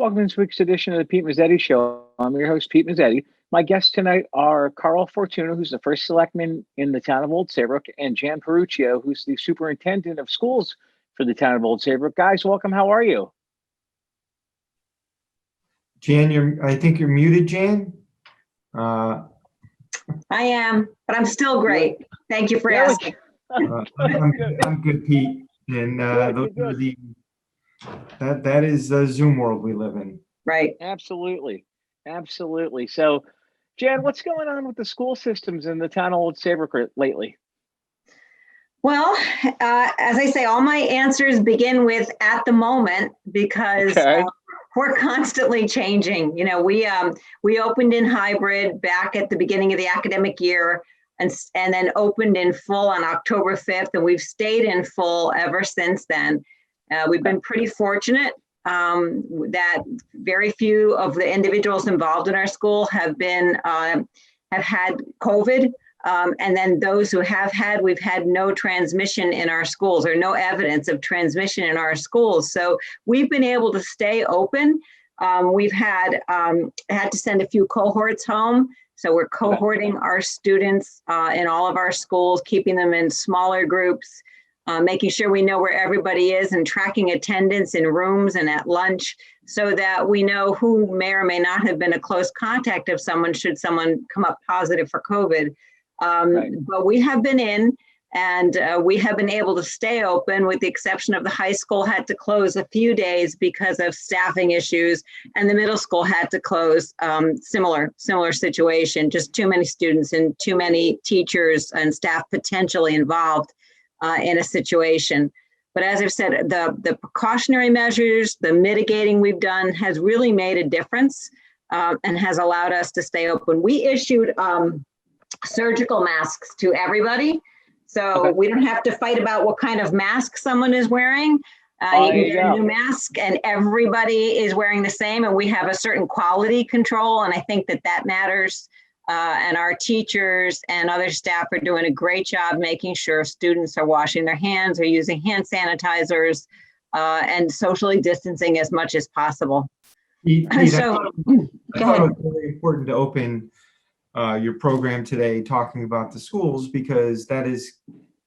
Welcome to this week's edition of the Pete Mezzetti Show. I'm your host, Pete Mezzetti. My guests tonight are Carl Fortuna, who's the first selectman in the town of Old Saybrook, and Jan Perruccio, who's the superintendent of schools for the town of Old Saybrook. Guys, welcome. How are you? Jan, I think you're muted, Jan. I am, but I'm still great. Thank you for asking. I'm good, Pete. And that is the Zoom world we live in. Right. Absolutely. So, Jan, what's going on with the school systems in the town of Old Saybrook lately? Well, as I say, all my answers begin with "at the moment" because we're constantly changing. You know, we opened in hybrid back at the beginning of the academic year, and then opened in full on October 5th, and we've stayed in full ever since then. We've been pretty fortunate that very few of the individuals involved in our school have had COVID. And then those who have had, we've had no transmission in our schools, or no evidence of transmission in our schools. So we've been able to stay open. We've had to send a few cohorts home. So we're cohorting our students in all of our schools, keeping them in smaller groups, making sure we know where everybody is, and tracking attendance in rooms and at lunch, so that we know who may or may not have been a close contact of someone should someone come up positive for COVID. But we have been in, and we have been able to stay open, with the exception of the high school had to close a few days because of staffing issues, and the middle school had to close. Similar situation, just too many students and too many teachers and staff potentially involved in a situation. But as I've said, the precautionary measures, the mitigating we've done has really made a difference and has allowed us to stay open. We issued surgical masks to everybody, so we don't have to fight about what kind of mask someone is wearing. You can get a new mask, and everybody is wearing the same, and we have a certain quality control, and I think that matters. And our teachers and other staff are doing a great job making sure students are washing their hands, are using hand sanitizers, and socially distancing as much as possible. Pete, I thought it was very important to open your program today talking about the schools, because that is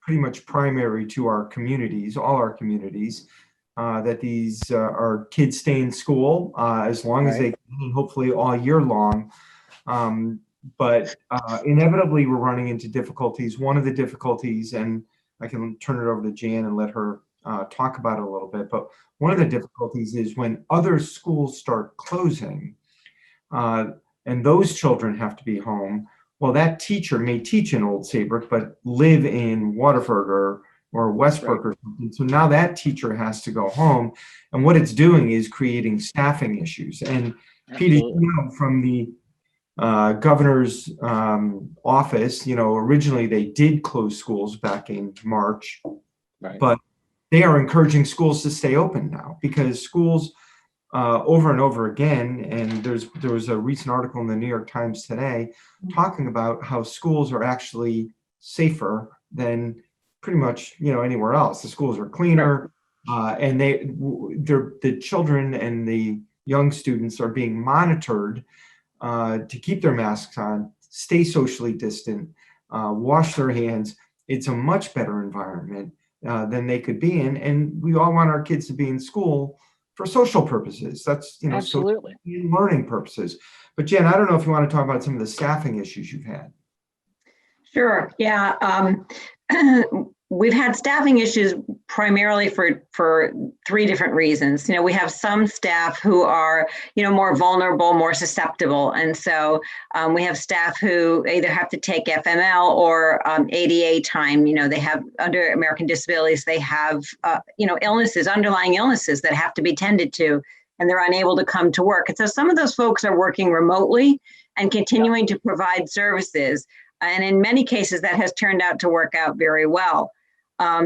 pretty much primary to our communities, all our communities, that these our kids stay in school as long as they can, hopefully all year long. But inevitably we're running into difficulties. One of the difficulties, and I can turn it over to Jan and let her talk about it a little bit, but one of the difficulties is when other schools start closing, and those children have to be home. Well, that teacher may teach in Old Saybrook, but live in Waterford or Westbrook or something. So now that teacher has to go home. And what it's doing is creating staffing issues. And Peter, you know, from the governor's office, you know, originally they did close schools back in March, but they are encouraging schools to stay open now, because schools over and over again, and there was a recent article in the New York Times today talking about how schools are actually safer than pretty much, you know, anywhere else. The schools are cleaner, and the children and the young students are being monitored to keep their masks on, stay socially distant, wash their hands. It's a much better environment than they could be in, and we all want our kids to be in school for social purposes. That's, you know, absolutely, social learning purposes. But Jen, I don't know if you want to talk about some of the staffing issues you've had. Sure. Yeah. We've had staffing issues primarily for three different reasons. You know, we have some staff who are, you know, more vulnerable, more susceptible. And so we have staff who either have to take FML or ADA time. You know, they have, under American disabilities, they have, you know, illnesses, underlying illnesses that have to be tended to, and they're unable to come to work. And so some of those folks are working remotely and continuing to provide services. And in many cases, that has turned out to work out very well.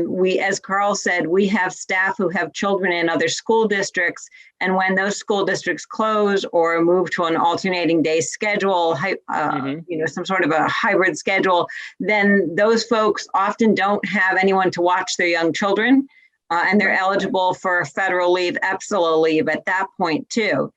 We, as Carl said, we have staff who have children in other school districts, and when those school districts close or move to an alternating day schedule, you know, some sort of a hybrid schedule, then those folks often don't have anyone to watch their young children. and they're eligible for federal leave, EPSILA leave at that point too.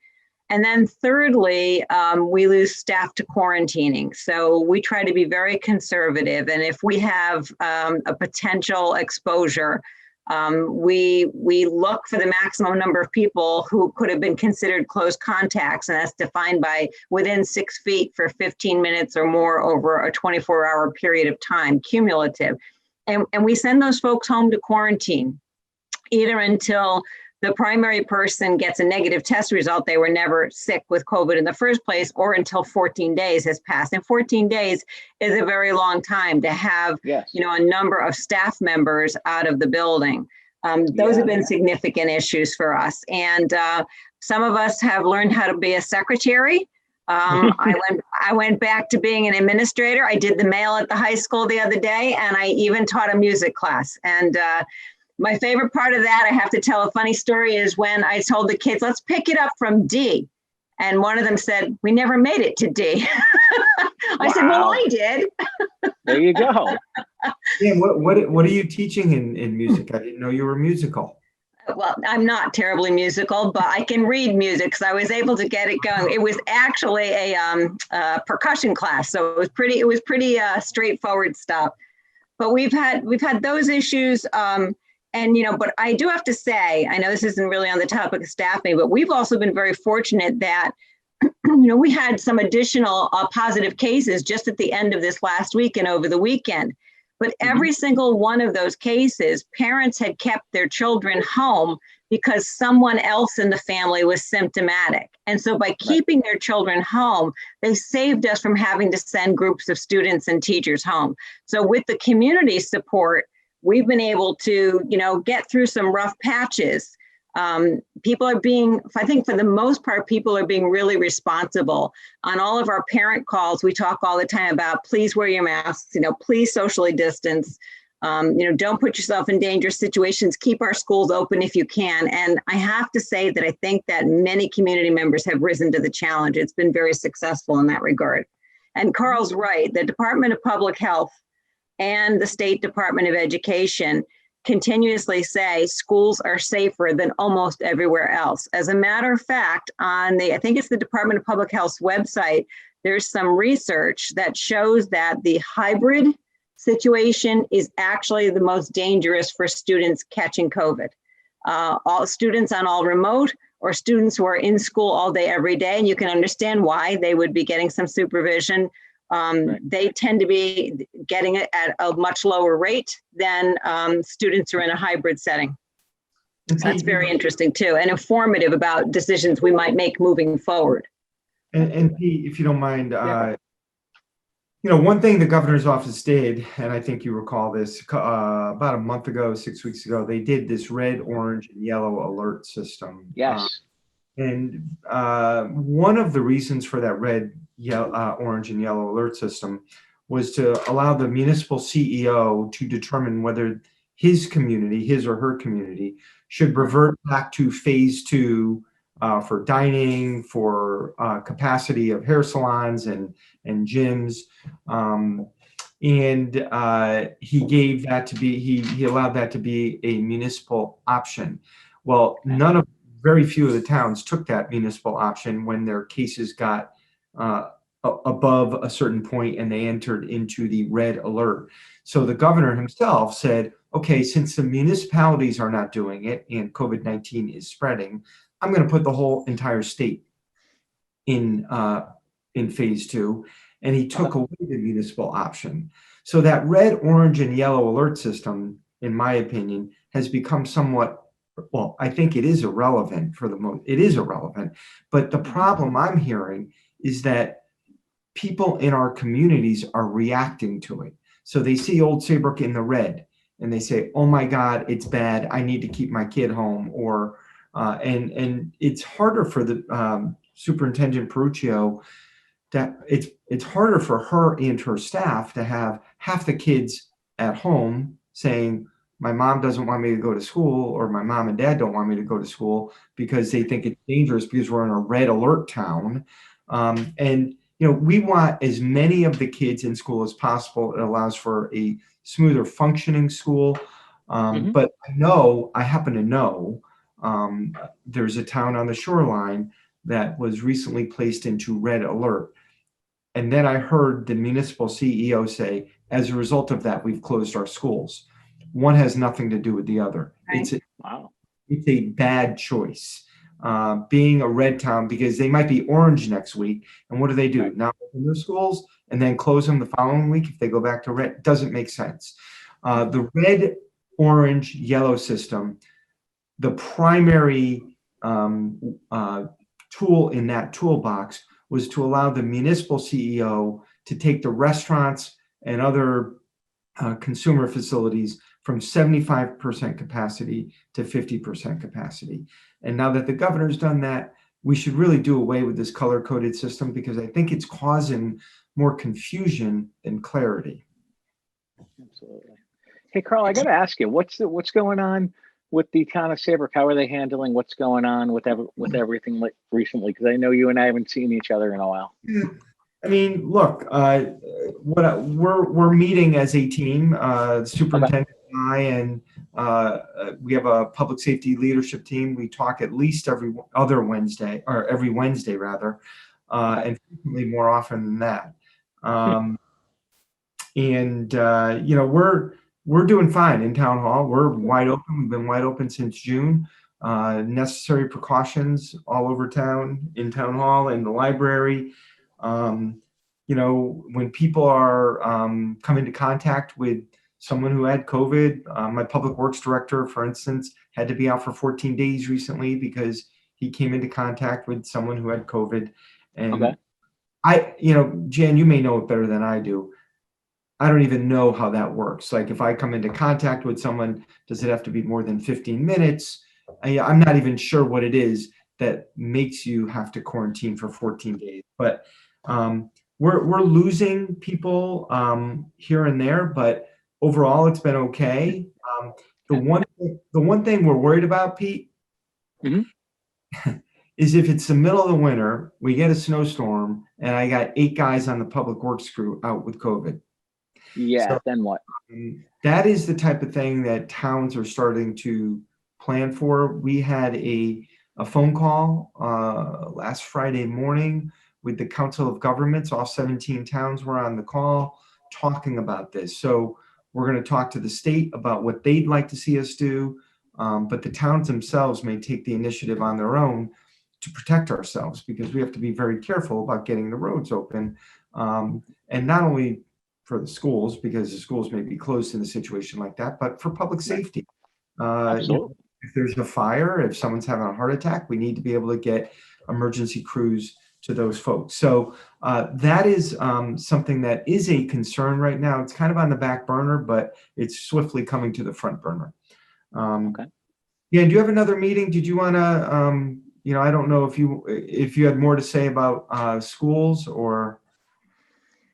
And then thirdly, we lose staff to quarantining. So we try to be very conservative. And if we have a potential exposure, we look for the maximum number of people who could have been considered close contacts, and that's defined by within 6 feet for 15 minutes or more over a 24-hour period of time, cumulative. And we send those folks home to quarantine, either until the primary person gets a negative test result, they were never sick with COVID in the first place, or until 14 days has passed. And 14 days is a very long time to have, a number of staff members out of the building. Those have been significant issues for us. And some of us have learned how to be a secretary. I went back to being an administrator. I did the mail at the high school the other day, and I even taught a music class. And my favorite part of that, I have to tell a funny story, is when I told the kids, let's pick it up from D. And one of them said, we never made it to D. I said, well, I did. There you go. Yeah, what are you teaching in music? I didn't know you were musical. Well, I'm not terribly musical, but I can read music, so I was able to get it going. It was actually a percussion class, so it was pretty straightforward stuff. But we've had those issues. And, but I do have to say, I know this isn't really on the topic of staffing, but we've also been very fortunate that, we had some additional positive cases just at the end of this last week and over the weekend. But every single one of those cases, parents had kept their children home because someone else in the family was symptomatic. And so by keeping their children home, they saved us from having to send groups of students and teachers home. So with the community support, we've been able to, get through some rough patches. People are being, I think for the most part, people are being really responsible. On all of our parent calls, we talk all the time about please wear your masks, please socially distance, don't put yourself in dangerous situations, keep our schools open if you can. And I have to say that I think that many community members have risen to the challenge. It's been very successful in that regard. And Carl's right, the Department of Public Health and the State Department of Education continuously say schools are safer than almost everywhere else. As a matter of fact, I think it's the Department of Public Health's website, there's some research that shows that the hybrid situation is actually the most dangerous for students catching COVID. All students on all remote, or students who are in school all day, every day, and you can understand why they would be getting some supervision. They tend to be getting it at a much lower rate than students who are in a hybrid setting. So that's very interesting too, and informative about decisions we might make moving forward. And Pete, if you don't mind, one thing the governor's office did, and I think you recall this, about a month ago, 6 weeks ago, they did this red, orange, and yellow alert system. Yes. And one of the reasons for that red, orange, and yellow alert system was to allow the municipal CEO to determine whether his community, his or her community, should revert back to phase 2 for dining, for capacity of hair salons and gyms. He gave that to be, he allowed that to be a municipal option. Well, very few of the towns took that municipal option when their cases got above a certain point and they entered into the red alert. So the governor himself said, okay, since the municipalities are not doing it and COVID-19 is spreading, I'm going to put the whole entire state in phase 2. And he took away the municipal option. So that red, orange, and yellow alert system, in my opinion, has become somewhat, well, I think it is irrelevant for the most. It is irrelevant. But the problem I'm hearing is that people in our communities are reacting to it. So they see Old Saybrook in the red and they say, oh my God, it's bad. I need to keep my kid home. Or, and it's harder for the Superintendent Perruccio, that it's harder for her and her staff to have half the kids at home saying, my mom doesn't want me to go to school, or my mom and dad don't want me to go to school because they think it's dangerous because we're in a red alert town. We want as many of the kids in school as possible. It allows for a smoother functioning school. But I happen to know there's a town on the shoreline that was recently placed into red alert. And then I heard the municipal CEO say, as a result of that, we've closed our schools. One has nothing to do with the other. Right. It's a bad choice. Being a red town, because they might be orange next week. And what do they do? Right. Now open their schools and then close them the following week if they go back to red? Doesn't make sense. The red, orange, yellow system, the primary tool in that toolbox was to allow the municipal CEO to take the restaurants and other consumer facilities from 75% capacity to 50% capacity. And now that the governor's done that, we should really do away with this color-coded system, because I think it's causing more confusion than clarity. Absolutely. Hey, Carl, I got to ask you, what's going on with the town of Saybrook? How are they handling what's going on with everything like recently? Because I know you and I haven't seen each other in a while. I mean, look, we're meeting as a team, the superintendent and I, and we have a public safety leadership team. We talk at least every Wednesday rather, and frequently more often than that. We're doing fine in town hall. We're wide open. We've been wide open since June. Necessary precautions all over town, in town hall, in the library. When people are come into contact with someone who had COVID, my public works director, for instance, had to be out for 14 days recently because he came into contact with someone who had COVID. And Jan, you may know it better than I do. I don't even know how that works. Like, if I come into contact with someone, does it have to be more than 15 minutes? I'm not even sure what it is that makes you have to quarantine for 14 days. But we're losing people here and there, but overall it's been okay. The one thing we're worried about, Pete, is if it's the middle of the winter, we get a snowstorm, and I got 8 guys on the public works crew out with COVID. Yeah, so, then what? That is the type of thing that towns are starting to plan for. We had a phone call last Friday morning with the Council of Governments. All 17 towns were on the call talking about this. So we're going to talk to the state about what they'd like to see us do, but the towns themselves may take the initiative on their own to protect ourselves, because we have to be very careful about getting the roads open, and not only for the schools, because the schools may be closed in a situation like that, but for public safety. If there's a fire, if someone's having a heart attack, we need to be able to get emergency crews to those folks. So that is something that is a concern right now. It's kind of on the back burner, but it's swiftly coming to the front burner. Yeah, do you have another meeting? Did you want to, I don't know if you had more to say about schools or.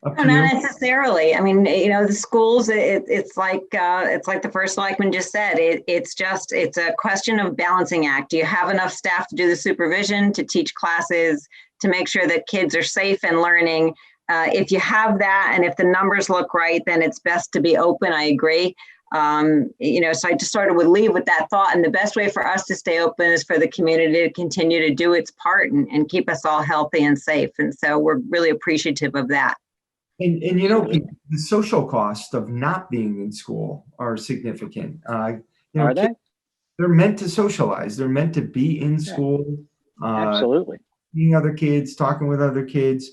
No, not necessarily. I mean, the schools, it's like the first selectman just said, it's a question of balancing act. Do you have enough staff to do the supervision, to teach classes, to make sure that kids are safe and learning? If you have that, and if the numbers look right, then it's best to be open. I agree. So I just would leave with that thought. And the best way for us to stay open is for the community to continue to do its part and keep us all healthy and safe. And so we're really appreciative of that. And the social costs of not being in school are significant. Are they? They're meant to socialize. They're meant to be in school. Absolutely. Seeing other kids, talking with other kids.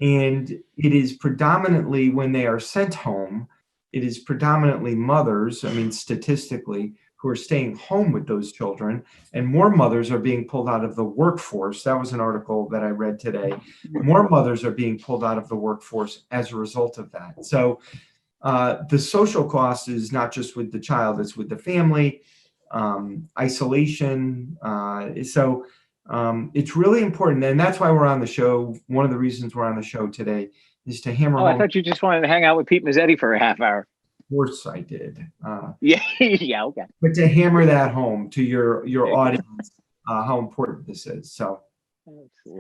And it is predominantly, when they are sent home, it is predominantly mothers, statistically, who are staying home with those children, and more mothers are being pulled out of the workforce. That was an article that I read today. More mothers are being pulled out of the workforce as a result of that. So the social cost is not just with the child, it's with the family, isolation. So it's really important. And that's why we're on the show. One of the reasons we're on the show today is to hammer home. I thought you just wanted to hang out with Pete Mezzetti for a half hour. Of course I did. Yeah, okay. But to hammer that home to your audience, how important this is. So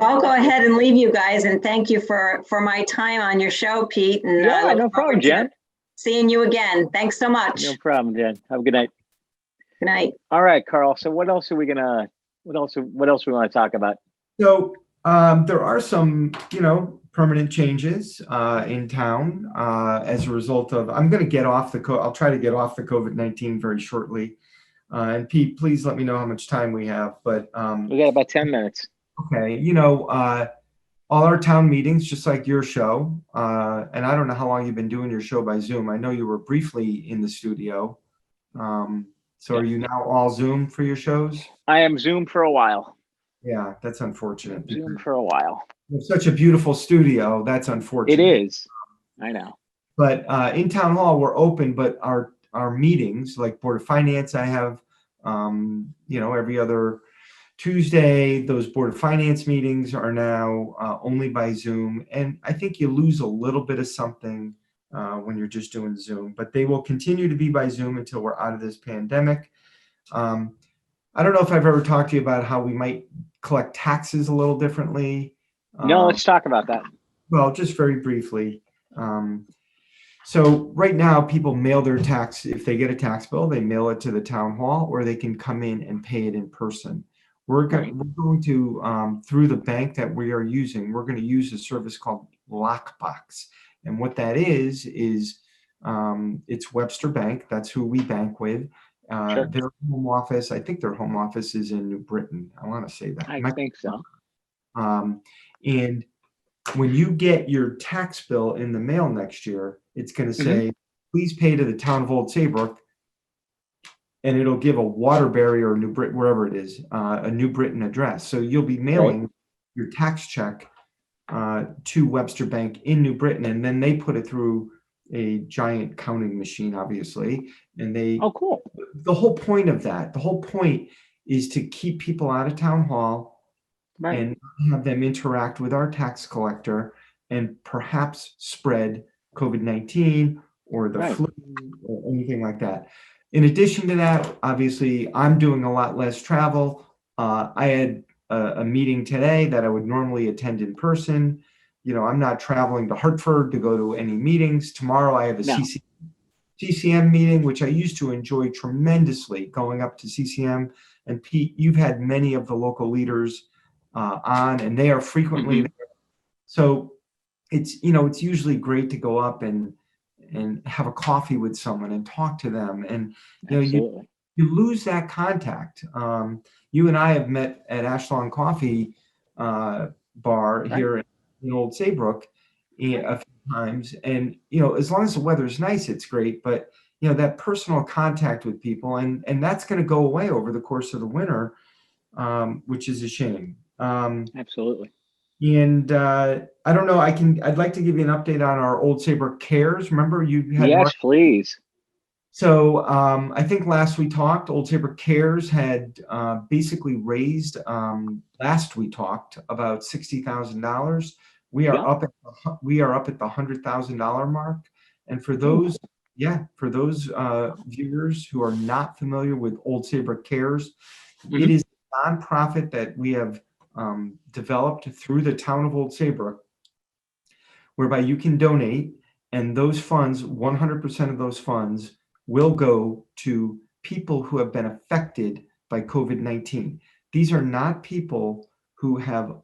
I'll go ahead and leave you guys, and thank you for my time on your show, Pete. And no problem, Jen. Seeing you again. Thanks so much. No problem, Jen. Have a good night. Good night. All right, Carl. So what else are we gonna? What else we want to talk about? So there are some, permanent changes in town as a result of. I'm going to get off the. I'll try to get off the COVID-19 very shortly. And Pete, please let me know how much time we have. But We got about 10 minutes. okay, all our town meetings, just like your show, and I don't know how long you've been doing your show by Zoom. I know you were briefly in the studio. So are you now all Zoom for your shows? I am Zoom for a while. Yeah, that's unfortunate. Zoom for a while. It's such a beautiful studio. That's unfortunate. It is. I know. But in town hall, we're open, but our meetings, like Board of Finance, I have, every other Tuesday. Those Board of Finance meetings are now only by Zoom. And I think you lose a little bit of something when you're just doing Zoom, but they will continue to be by Zoom until we're out of this pandemic. I don't know if I've ever talked to you about how we might collect taxes a little differently. No, let's talk about that. Well, just very briefly. So right now, people mail their tax. If they get a tax bill, they mail it to the town hall, or they can come in and pay it in person. We're going to, through the bank that we are using, we're going to use a service called Lockbox. And what that is it's Webster Bank. That's who we bank with. Sure. Their home office, I think their home office is in New Britain. I want to say that. I think so. And when you get your tax bill in the mail next year, it's going to say, please pay to the town of Old Saybrook. And it'll give a Waterbury or New Britain, wherever it is, a New Britain address. So you'll be mailing your tax check to Webster Bank in New Britain, and then they put it through a giant counting machine, obviously. And Oh, cool. The whole point is to keep people out of town hall and have them interact with our tax collector and perhaps spread COVID-19 or the flu or anything like that. In addition to that, obviously, I'm doing a lot less travel. I had a meeting today that I would normally attend in person. I'm not traveling to Hartford to go to any meetings. Tomorrow I have a CCM meeting, which I used to enjoy tremendously, going up to CCM. And Pete, you've had many of the local leaders on, and they are frequently there. So it's usually great to go up and have a coffee with someone and talk to them. And you lose that contact. You and I have met at Ashlon Coffee Bar here in Old Saybrook a few times. And, as long as the weather is nice, it's great. But, that personal contact with people, and that's going to go away over the course of the winter, which is a shame. Absolutely. And I don't know, I'd like to give you an update on our Old Saybrook Cares. Remember you had Yes, please. So I think last we talked, Old Saybrook Cares had basically raised, last we talked, about $60,000. We are up at the $100,000 mark. And for those viewers who are not familiar with Old Saybrook Cares, it is a nonprofit that we have developed through the town of Old Saybrook, whereby you can donate, and those funds, 100% of those funds, will go to people who have been affected by COVID-19. These are not people who have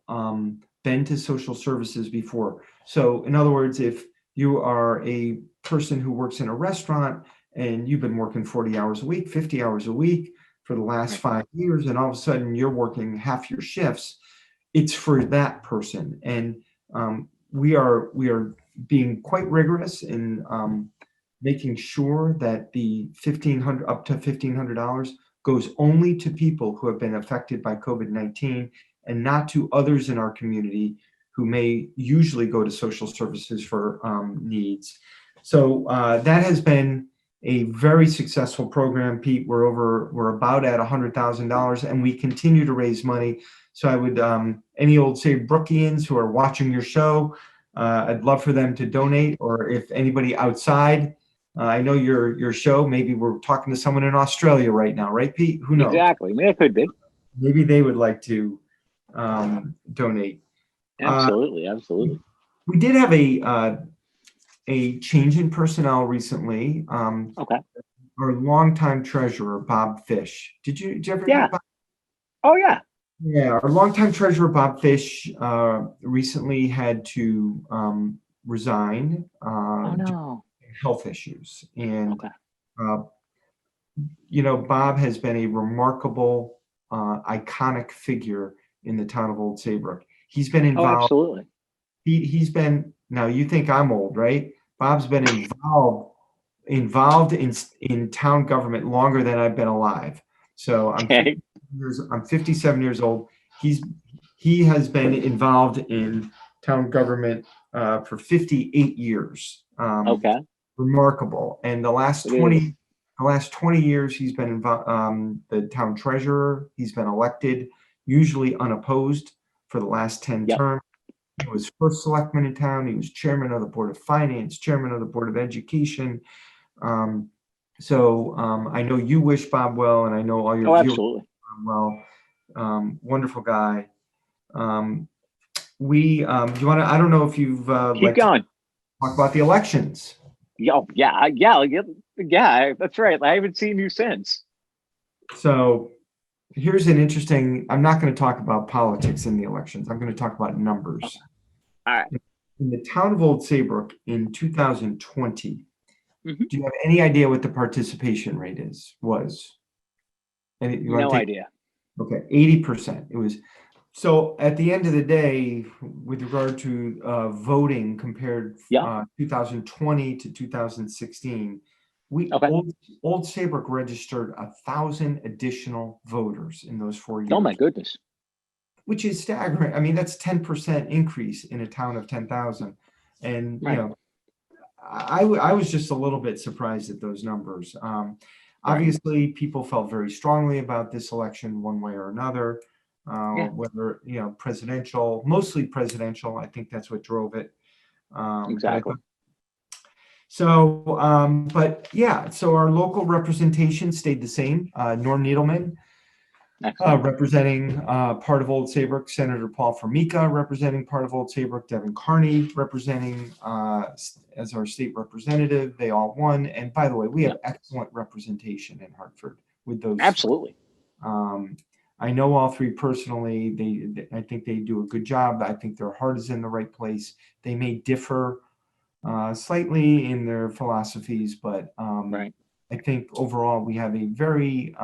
been to social services before. So in other words, if you are a person who works in a restaurant and you've been working 40 hours a week, 50 hours a week for the last 5 years, and all of a sudden you're working half your shifts, it's for that person. And we are being quite rigorous in making sure that the $1,500 up to $1,500 goes only to people who have been affected by COVID-19 and not to others in our community who may usually go to social services for needs. So that has been a very successful program, Pete. We're about at $100,000, and we continue to raise money. So I would, any Old Saybrookиans who are watching your show, I'd love for them to donate, or if anybody outside, I know your show, maybe we're talking to someone in Australia right now, right, Pete? Who knows? Exactly. Maybe it could be. Maybe they would like to donate. Absolutely. Absolutely. We did have a change in personnel recently. our longtime treasurer, Bob Fish. Did you ever Yeah. meet Bob? Oh, yeah. Yeah, our longtime treasurer, Bob Fish, recently had to resign Oh, due no. to health issues. And, Okay. uh, Bob has been a remarkable, iconic figure in the town of Old Saybrook. He's been Oh, involved. absolutely. He's been, now you think I'm old, right? Bob's been involved in town government longer than I've been alive. So Okay. I'm 57 years old. He has been involved in town government for 58 years. Okay. Remarkable. And the last It is. 20 years he's been involved, the town treasurer. He's been elected, usually unopposed, for the last 10 Yep. terms. He was first selectman in town. He was chairman of the Board of Finance, chairman of the Board of Education. I know you wish Bob well, and I know all your Oh, viewers absolutely. wish Bob well. Wonderful guy. You want to, I don't know if you've Keep like to going. talk about the elections. Yeah, that's right. I haven't seen you since. So here's an interesting, I'm not going to talk about politics in the elections. I'm going to talk about numbers. All right. In the town of Old Saybrook in 2020, Mhm. do you have any idea what the participation rate was? No idea. Okay, 80%. It was, so at the end of the day, with regard to voting compared Yeah. 2020 to 2016, Okay. Old Saybrook registered 1,000 additional voters in those 4 years. Oh, my goodness. Which is staggering. I mean, that's 10% increase in a town of 10,000. And, Right. I was just a little bit surprised at those numbers. Obviously, people felt very strongly about this election one way or another, Yeah. whether, presidential, mostly presidential. I think that's what drove it. Exactly. But yeah, so our local representation stayed the same. Norm Needleman, Excellent. representing part of Old Saybrook, Senator Paul Formica representing part of Old Saybrook, Devin Carney representing as our state representative. They all won. And by the way, we have excellent representation in Hartford with those. Absolutely. I know all three personally. I think they do a good job. I think their heart is in the right place. They may differ slightly in their philosophies, but Right. I think overall we have a very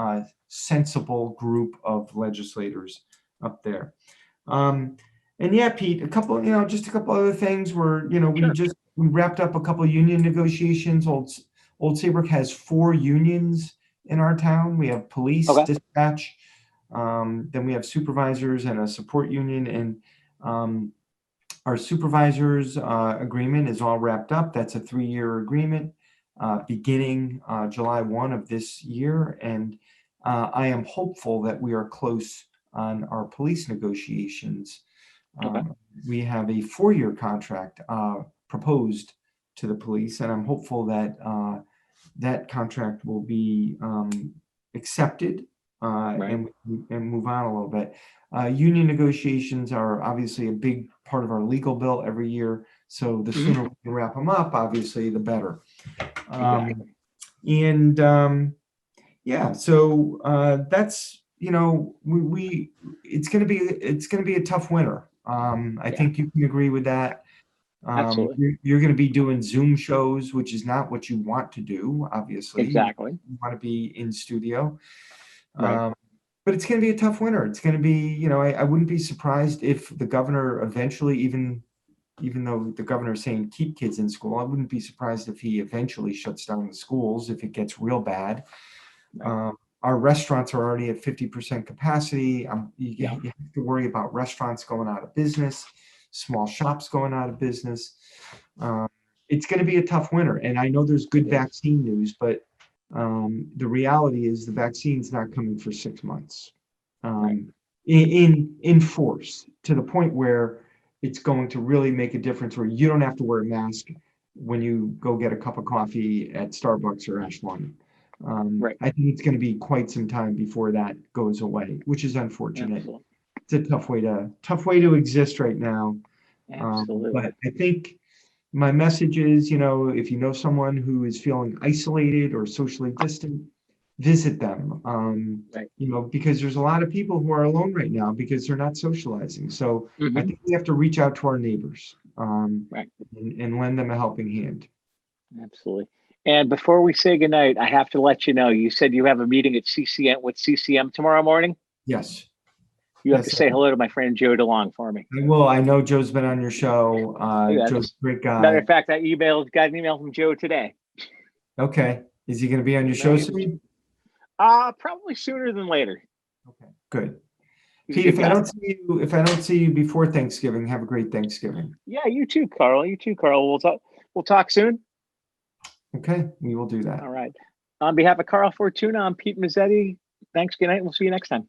sensible group of legislators up there. And yeah, Pete, just a couple other things where, Sure. we wrapped up a couple of union negotiations. Old Saybrook has 4 unions in our town. We have police, Okay. dispatch, then we have supervisors and a support union. And our supervisors agreement is all wrapped up. That's a 3-year agreement beginning July 1 of this year. And I am hopeful that we are close on our police negotiations. Okay. We have a 4-year contract proposed to the police, and I'm hopeful that that contract will be accepted and move on a little bit. Union negotiations are obviously a big part of our legal bill every year, so the sooner we can wrap them up, obviously, the better. Exactly. Yeah, so that's it's going to be a tough winter. I think you can agree with that. Absolutely. You're going to be doing Zoom shows, which is not what you want to do, obviously. Exactly. You want to be in studio. Right. But it's going to be a tough winter. It's going to be, I wouldn't be surprised if the governor eventually, even though the governor is saying keep kids in school, I wouldn't be surprised if he eventually shuts down the schools if it gets real bad. Right. Our restaurants are already at 50% capacity. You have to worry about restaurants going out of business, small shops going out of business. It's going to be a tough winter. And I know there's good vaccine news, but the reality is the vaccine's not coming for 6 months in force, to the point where it's going to really make a difference, where you don't have to wear a mask when you go get a cup of coffee at Starbucks or Ashland. I think it's going to be quite some time before that goes away, which is unfortunate. Absolutely. It's a tough way to exist right now. Absolutely. But I think my message is, if you know someone who is feeling isolated or socially distant, visit them. Right. Because there's a lot of people who are alone right now because they're not socializing. So I Mhm. think we have to reach out to our neighbors, Right. and lend them a helping hand. Absolutely. And before we say goodnight, I have to let you know, you said you have a meeting at CCM tomorrow morning. Yes. You have to Yes, say hello to my friend Joe DeLong for me. I will. I know Joe's been on your show. Yeah, Joe's a great matter guy. of fact, got an email from Joe today. Okay. Is he going to be on your show soon? Probably sooner than later. Okay, good. He's a Pete, good guy. if I don't see you before Thanksgiving, have a great Thanksgiving. Yeah, you too, Carl. You too, Carl. We'll talk soon. Okay, we will do that. All right. On behalf of Carl Fortuna, I'm Pete Mezzetti. Thanks. Good night. We'll see you next time.